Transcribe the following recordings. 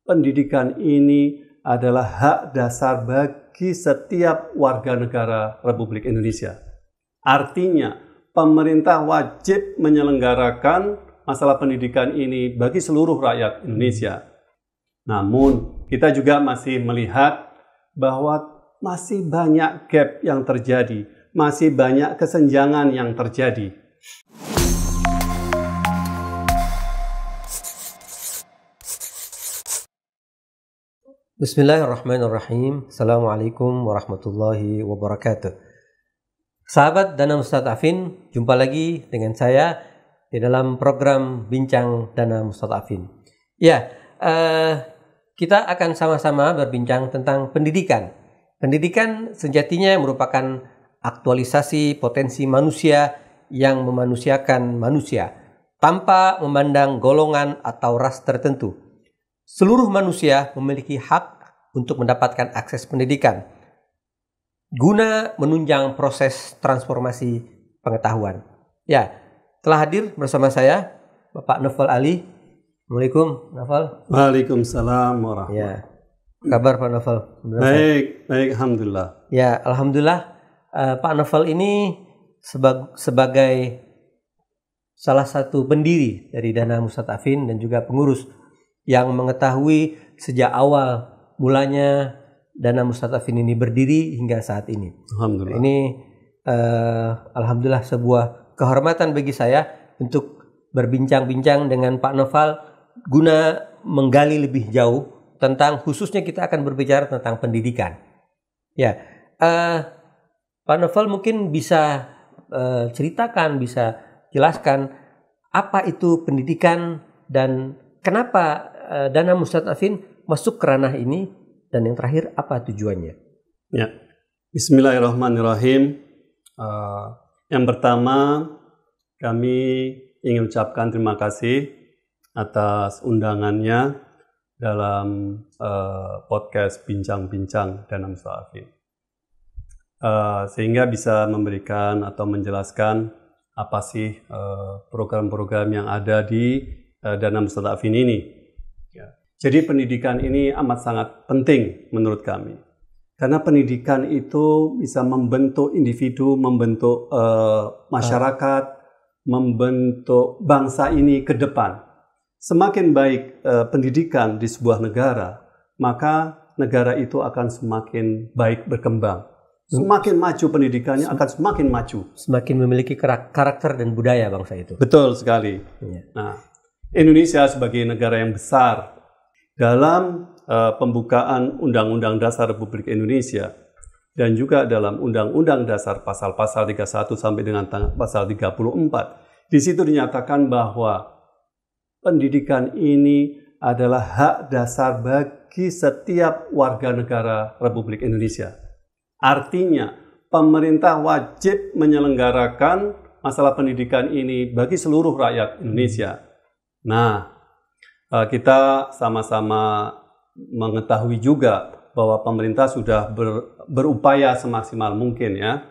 pendidikan ini adalah hak dasar bagi setiap warga negara Republik Indonesia. Artinya, pemerintah wajib menyelenggarakan masalah pendidikan ini bagi seluruh rakyat Indonesia. Namun, kita juga masih melihat bahwa masih banyak gap yang terjadi, masih banyak kesenjangan yang terjadi. Bismillahirrahmanirrahim. Assalamualaikum warahmatullahi wabarakatuh. Sahabat Dana Mustadafin, jumpa lagi dengan saya di dalam program Bincang Dana Mustadafin. Ya, kita akan sama-sama berbincang tentang pendidikan. Pendidikan sejatinya merupakan aktualisasi potensi manusia yang memanusiakan manusia tanpa memandang golongan atau ras tertentu. Seluruh manusia memiliki hak untuk mendapatkan akses pendidikan guna menunjang proses transformasi pengetahuan. Ya, telah hadir bersama saya Bapak Naufal Ali. Assalamualaikum, Naufal. Waalaikumsalam warahmatullahi wabarakatuh. Ya, kabar Pak Naufal? Baik, alhamdulillah. Ya, alhamdulillah. Pak Naufal ini sebagai salah satu pendiri dari Dana Mustadafin dan juga pengurus yang mengetahui sejak awal mulanya Dana Mustadafin ini berdiri hingga saat ini. Alhamdulillah. Ini alhamdulillah sebuah kehormatan bagi saya untuk berbincang-bincang dengan Pak Naufal guna menggali lebih jauh tentang, khususnya kita akan berbicara tentang pendidikan. Ya, Pak Naufal mungkin bisa ceritakan, bisa jelaskan apa itu pendidikan dan kenapa Dana Mustadafin masuk ke ranah ini, dan yang terakhir apa tujuannya? Ya, Bismillahirrahmanirrahim. Yang pertama, kami ingin ucapkan terima kasih atas undangannya dalam podcast Bincang-Bincang Dana Mustadafin, sehingga bisa memberikan atau menjelaskan apa sih program-program yang ada di Dana Mustadafin ini. Ya. Jadi pendidikan ini amat sangat penting menurut kami. Karena pendidikan itu bisa membentuk individu, membentuk masyarakat, membentuk bangsa ini ke depan. Semakin baik pendidikan di sebuah negara, maka negara itu akan semakin baik berkembang. Semakin maju pendidikannya akan semakin maju. Semakin memiliki karakter dan budaya bangsa itu. Betul sekali. Ya. Nah, Indonesia sebagai negara yang besar, dalam pembukaan Undang-Undang Dasar Republik Indonesia dan juga dalam Undang-Undang Dasar pasal-pasal 31 sampai dengan pasal 34, di situ dinyatakan bahwa pendidikan ini adalah hak dasar bagi setiap warga negara Republik Indonesia. Artinya, pemerintah wajib menyelenggarakan masalah pendidikan ini bagi seluruh rakyat Indonesia. Nah, kita sama-sama mengetahui juga bahwa pemerintah sudah berupaya semaksimal mungkin ya,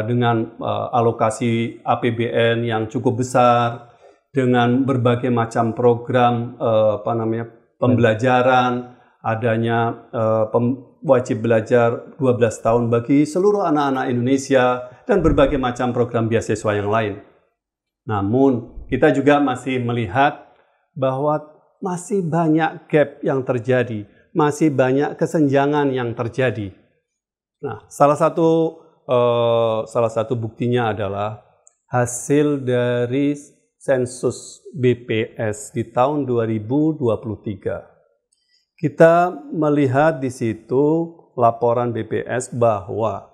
dengan alokasi APBN yang cukup besar, dengan berbagai macam program pembelajaran, adanya wajib belajar 12 tahun bagi seluruh anak-anak Indonesia, dan berbagai macam program beasiswa yang lain. Namun, kita juga masih melihat bahwa masih banyak gap yang terjadi, masih banyak kesenjangan yang terjadi. Nah, salah satu buktinya adalah hasil dari sensus BPS di tahun 2023. Kita melihat di situ laporan BPS bahwa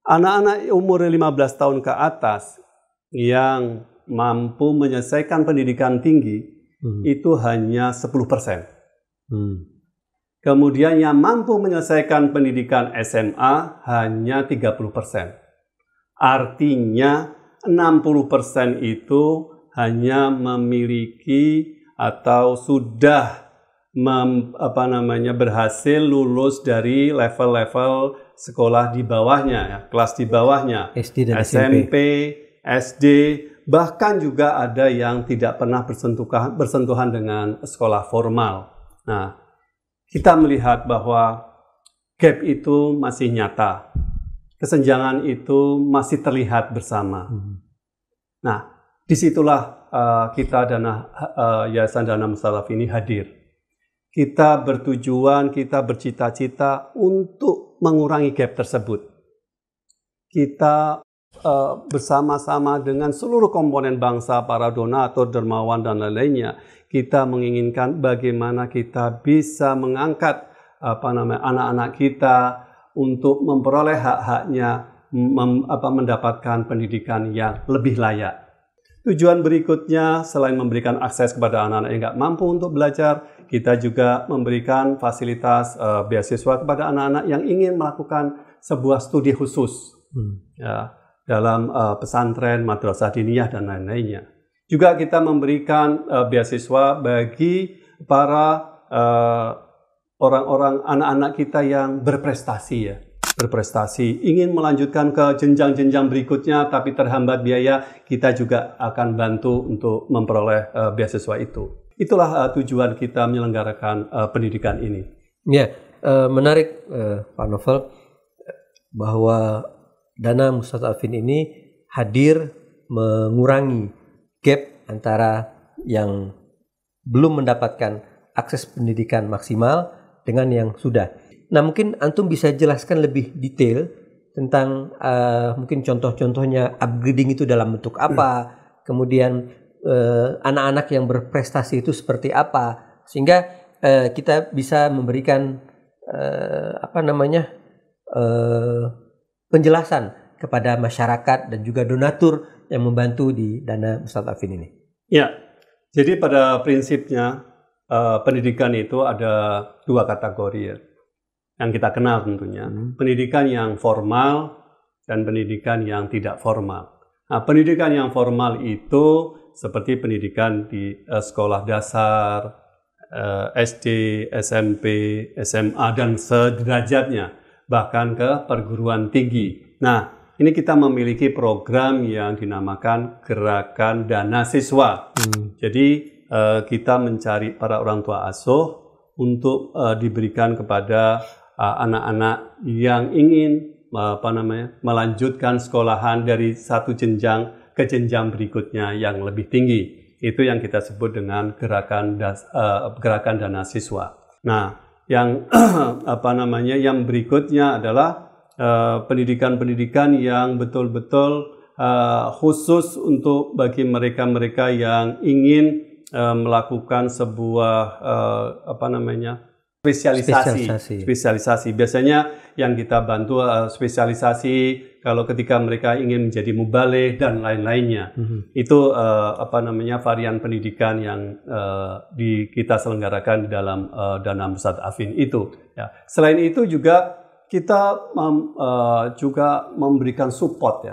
anak-anak umur 15 tahun ke atas yang mampu menyelesaikan pendidikan tinggi itu hanya 10%. Kemudian yang mampu menyelesaikan pendidikan SMA hanya 30%. Artinya 60% itu hanya memiliki atau sudah berhasil lulus dari level-level sekolah di bawahnya, ya, kelas di bawahnya, SD dan SMP, SD, bahkan juga ada yang tidak pernah bersentuhan dengan sekolah formal. Nah, kita melihat bahwa gap itu masih nyata. Kesenjangan itu masih terlihat bersama. Nah, disitulah kita Yayasan Dana Mustalaf ini hadir. Kita bertujuan, kita bercita-cita untuk mengurangi gap tersebut. Kita bersama-sama dengan seluruh komponen bangsa, para donatur, dermawan, dan lain-lainnya, kita menginginkan bagaimana kita bisa mengangkat anak-anak kita untuk memperoleh hak-haknya, mendapatkan pendidikan yang lebih layak. Tujuan berikutnya, selain memberikan akses kepada anak-anak yang nggak mampu untuk belajar, kita juga memberikan fasilitas beasiswa kepada anak-anak yang ingin melakukan sebuah studi khusus ya, dalam pesantren, madrasah diniyah, dan lain-lainnya. Juga kita memberikan beasiswa bagi para orang-orang, anak-anak kita yang berprestasi ya. Berprestasi, ingin melanjutkan ke jenjang-jenjang berikutnya tapi terhambat biaya, kita juga akan bantu untuk memperoleh beasiswa itu. Itulah tujuan kita menyelenggarakan pendidikan ini. Ya, menarik Pak Novel bahwa Dana Mustadafin ini hadir mengurangi gap antara yang belum mendapatkan akses pendidikan maksimal dengan yang sudah. Nah, mungkin Antum bisa jelaskan lebih detail tentang mungkin contoh-contohnya upgrading itu dalam bentuk apa, kemudian anak-anak yang berprestasi itu seperti apa, sehingga kita bisa memberikan penjelasan kepada masyarakat dan juga donatur yang membantu di Dana Mustadafin ini. Ya, jadi pada prinsipnya pendidikan itu ada dua kategori ya, yang kita kenal tentunya. Pendidikan yang formal dan pendidikan yang tidak formal. Nah, pendidikan yang formal itu seperti pendidikan di sekolah dasar, SD, SMP, SMA, dan sederajatnya, bahkan ke perguruan tinggi. Nah, ini kita memiliki program yang dinamakan Gerakan Dana Siswa. Jadi, kita mencari para orang tua asuh untuk diberikan kepada anak-anak yang ingin melanjutkan sekolahan dari satu jenjang ke jenjang berikutnya yang lebih tinggi. Itu yang kita sebut dengan gerakan dana siswa. Nah, yang yang berikutnya adalah pendidikan-pendidikan yang betul-betul khusus untuk bagi mereka-mereka yang ingin melakukan sebuah spesialisasi. Biasanya yang kita bantu spesialisasi kalau ketika mereka ingin menjadi mubaligh dan lain-lainnya. Itu varian pendidikan yang kita selenggarakan di dalam Dana Mustadafin itu. Ya. Selain itu juga kita juga memberikan support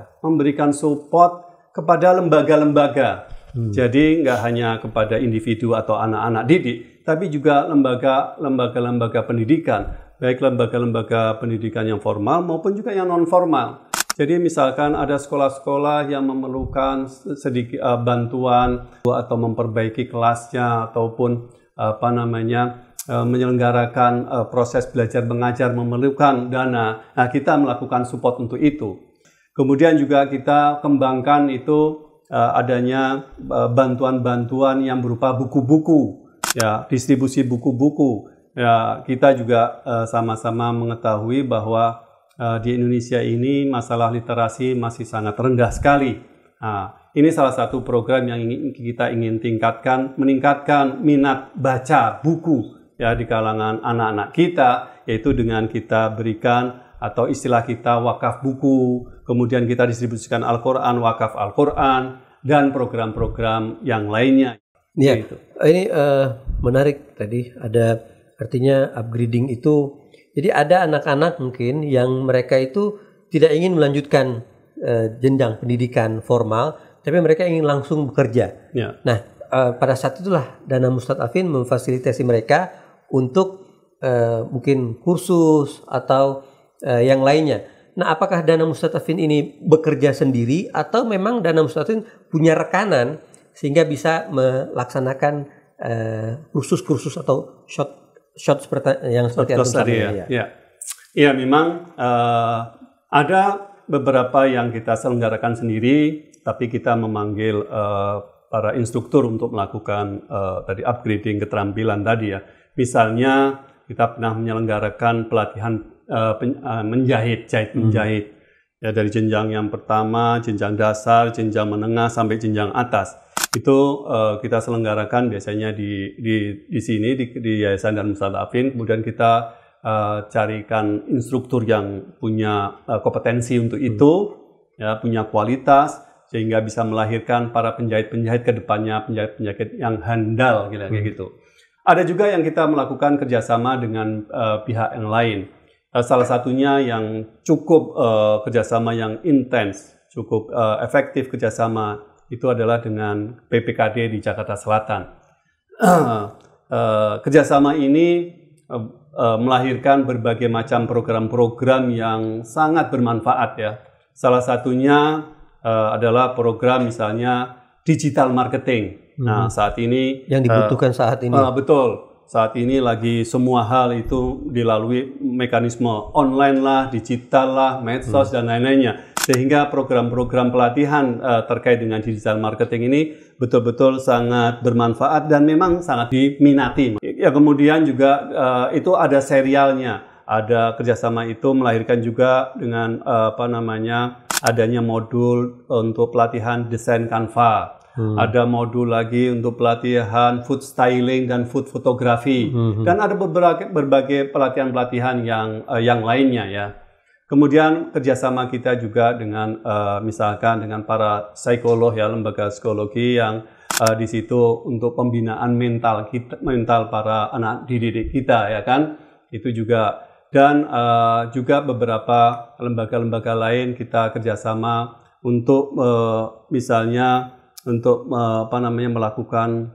kepada lembaga-lembaga. Jadi nggak hanya kepada individu atau anak-anak didik, tapi juga lembaga-lembaga pendidikan, baik lembaga-lembaga pendidikan yang formal maupun juga yang non formal. Jadi misalkan ada sekolah-sekolah yang memerlukan sedikit bantuan atau memperbaiki kelasnya ataupun menyelenggarakan proses belajar mengajar memerlukan dana. Nah, kita melakukan support untuk itu. Kemudian juga kita kembangkan itu adanya bantuan-bantuan yang berupa buku-buku, ya, distribusi buku-buku. Ya, kita juga sama-sama mengetahui bahwa di Indonesia ini masalah literasi masih sangat rendah sekali. Nah, ini salah satu program yang kita ingin meningkatkan minat baca buku ya di kalangan anak-anak kita, yaitu dengan kita berikan atau istilah kita wakaf buku, kemudian kita distribusikan Al-Quran, wakaf Al-Quran, dan program-program yang lainnya. Ya, gitu. Ini menarik tadi, ada artinya upgrading itu. Jadi ada anak-anak mungkin yang mereka itu tidak ingin melanjutkan jenjang pendidikan formal, tapi mereka ingin langsung bekerja. Ya. Nah, pada saat itulah Dana Mustadafin memfasilitasi mereka untuk mungkin kursus atau yang lainnya. Nah, apakah Dana Mustadafin ini bekerja sendiri atau memang Dana Mustadafin punya rekanan sehingga bisa melaksanakan kursus-kursus atau short yang seperti Short course tadi ya. Memang ada beberapa yang kita selenggarakan sendiri, tapi kita memanggil para instruktur untuk melakukan tadi upgrading keterampilan tadi ya. Misalnya kita pernah menyelenggarakan pelatihan menjahit ya, dari jenjang yang pertama, jenjang dasar, jenjang menengah sampai jenjang atas. Itu kita selenggarakan biasanya di sini di Yayasan Darul Mustadafin. Kemudian kita carikan instruktur yang punya kompetensi untuk itu, ya, punya kualitas, sehingga bisa melahirkan para penjahit-penjahit ke depannya, penjahit-penjahit yang handal kayak gitu. Ada juga yang kita melakukan kerjasama dengan pihak yang lain. Salah satunya yang cukup kerjasama yang intens, cukup efektif kerjasama itu adalah dengan PPKD di Jakarta Selatan. Kerjasama ini melahirkan berbagai macam program-program yang sangat bermanfaat ya. Salah satunya adalah program misalnya digital marketing. Nah, saat ini yang dibutuhkan saat ini. Betul. Saat ini lagi semua hal itu dilalui mekanisme online lah, digital lah, medsos dan lain-lainnya. Sehingga program-program pelatihan terkait dengan digital marketing ini betul-betul sangat bermanfaat dan memang sangat diminati. Ya, kemudian juga itu ada serialnya. Ada kerjasama itu melahirkan juga dengan adanya modul untuk pelatihan desain Canva. Ada modul lagi untuk pelatihan food styling dan food fotografi. Dan ada berbagai pelatihan-pelatihan yang lainnya ya. Kemudian kerjasama kita juga dengan misalkan dengan para psikolog ya, lembaga psikologi yang di situ untuk pembinaan mental para anak didik kita ya kan. Itu juga, dan juga beberapa lembaga-lembaga lain kita kerjasama untuk misalnya untuk melakukan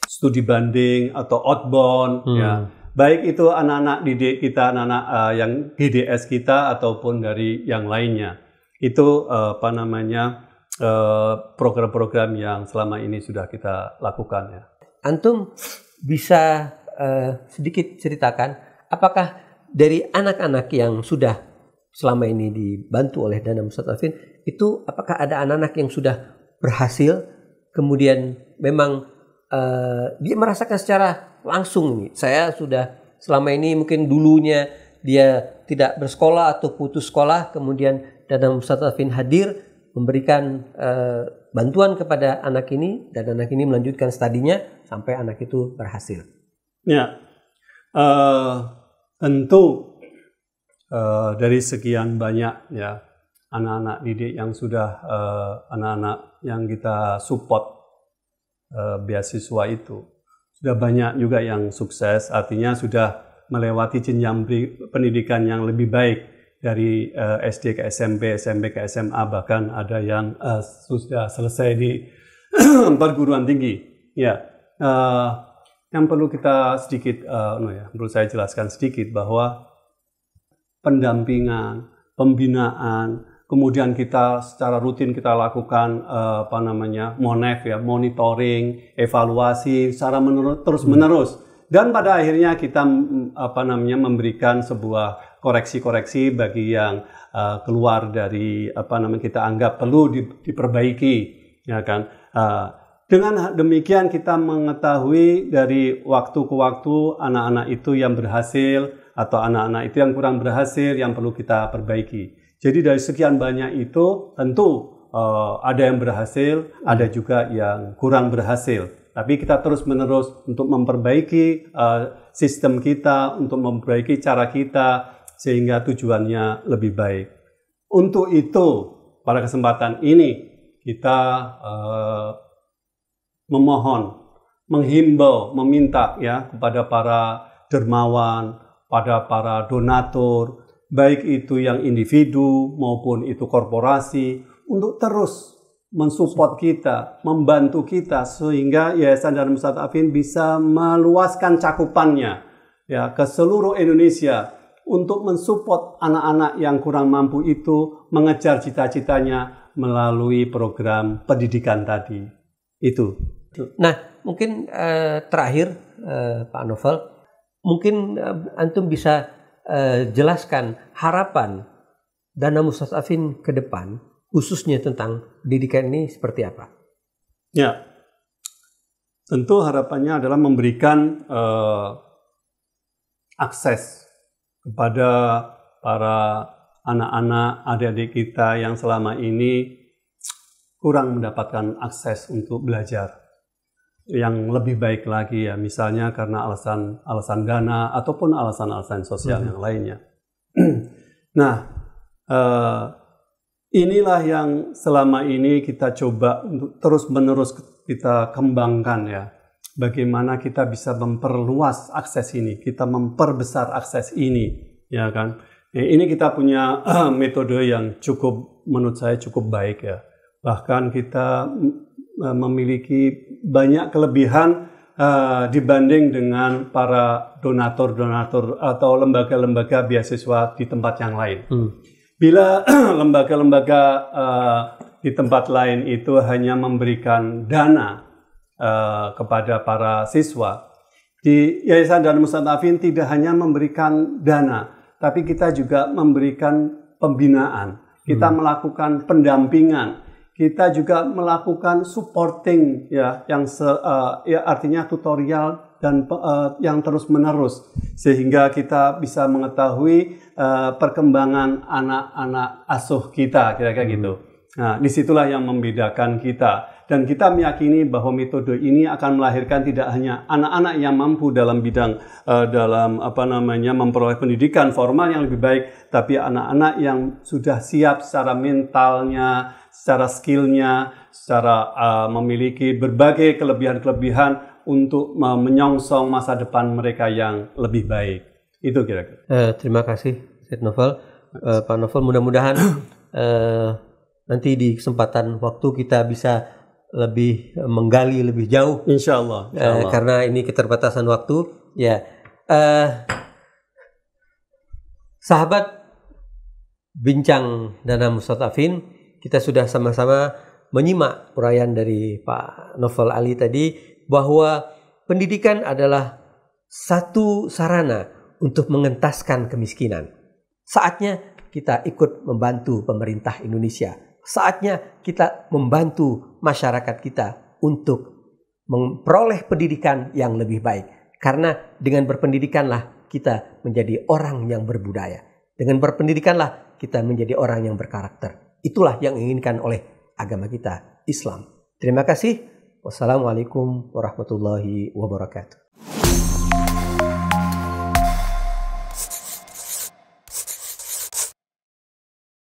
studi banding atau outbound ya, baik itu anak-anak didik kita, anak-anak yang GDS kita ataupun dari yang lainnya. Itu program-program yang selama ini sudah kita lakukan ya. Antum bisa sedikit ceritakan apakah dari anak-anak yang sudah selama ini dibantu oleh Dana Mustadafin itu apakah ada anak-anak yang sudah berhasil, kemudian memang dia merasakan secara langsung nih, saya sudah selama ini mungkin dulunya dia tidak bersekolah atau putus sekolah, kemudian Dana Mustadafin hadir memberikan bantuan kepada anak ini dan anak ini melanjutkan studinya sampai anak itu berhasil. Ya, tentu dari sekian banyak ya anak-anak didik yang sudah anak-anak yang kita support beasiswa itu sudah banyak juga yang sukses, artinya sudah melewati jenjang pendidikan yang lebih baik dari SD ke SMP, SMP ke SMA, bahkan ada yang sudah selesai di perguruan tinggi. Ya, yang perlu kita sedikit, perlu saya jelaskan sedikit bahwa pendampingan, pembinaan, kemudian kita secara rutin kita lakukan monitoring, evaluasi secara terus-menerus, dan pada akhirnya kita memberikan sebuah koreksi-koreksi bagi yang keluar dari kita anggap perlu diperbaiki, ya kan. Dengan demikian kita mengetahui dari waktu ke waktu anak-anak itu yang berhasil atau anak-anak itu yang kurang berhasil yang perlu kita perbaiki. Jadi dari sekian banyak itu tentu ada yang berhasil, ada juga yang kurang berhasil. Tapi kita terus-menerus untuk memperbaiki sistem kita, untuk memperbaiki cara kita sehingga tujuannya lebih baik. Untuk itu pada kesempatan ini kita memohon, menghimbau, meminta ya kepada para dermawan, pada para donatur, baik itu yang individu maupun itu korporasi, untuk terus mensupport kita, membantu kita sehingga Yayasan Darul Mustadafin bisa meluaskan cakupannya ya ke seluruh Indonesia untuk mensupport anak-anak yang kurang mampu itu mengejar cita-citanya melalui program pendidikan tadi. Itu. Nah, mungkin terakhir Pak Novel, mungkin antum bisa jelaskan harapan Dana Mustadafin ke depan, khususnya tentang pendidikan ini seperti apa? Ya, tentu harapannya adalah memberikan akses kepada para anak-anak, adik-adik kita yang selama ini kurang mendapatkan akses untuk belajar yang lebih baik lagi, ya, misalnya karena alasan dana ataupun alasan sosial yang lainnya. Nah, inilah yang selama ini kita coba untuk terus-menerus kita kembangkan, ya. Bagaimana kita bisa memperluas akses ini, kita memperbesar akses ini, ya kan? Ini kita punya metode yang menurut saya cukup baik, ya. Bahkan kita memiliki banyak kelebihan dibanding dengan para donatur-donatur atau lembaga-lembaga beasiswa di tempat yang lain. Bila lembaga-lembaga di tempat lain itu hanya memberikan dana kepada para siswa, di Yayasan Dana Mustadafin tidak hanya memberikan dana, tapi kita juga memberikan pembinaan, kita melakukan pendampingan, kita juga melakukan supporting, ya, yang artinya tutorial dan yang terus-menerus, sehingga kita bisa mengetahui perkembangan anak-anak asuh kita, kira-kira gitu. Nah, disitulah yang membedakan kita, dan kita meyakini bahwa metode ini akan melahirkan tidak hanya anak-anak yang mampu dalam bidang memperoleh pendidikan formal yang lebih baik, tapi anak-anak yang sudah siap secara mentalnya, secara skillnya, secara memiliki berbagai kelebihan-kelebihan untuk menyongsong masa depan mereka yang lebih baik. Itu kira-kira. Terima kasih, Syed Novel. Pak Novel, mudah-mudahan nanti di kesempatan waktu kita bisa lebih menggali lebih jauh. Insya Allah. Karena ini keterbatasan waktu. Ya, sahabat Bincang Dana Mustadafin, kita sudah sama-sama menyimak uraian dari Pak Novel Ali tadi, bahwa pendidikan adalah satu sarana untuk mengentaskan kemiskinan. Saatnya kita ikut membantu pemerintah Indonesia. Saatnya kita membantu masyarakat kita untuk memperoleh pendidikan yang lebih baik. Karena dengan berpendidikanlah kita menjadi orang yang berbudaya. Dengan berpendidikanlah kita menjadi orang yang berkarakter. Itulah yang diinginkan oleh agama kita, Islam. Terima kasih. Wassalamualaikum warahmatullahi wabarakatuh.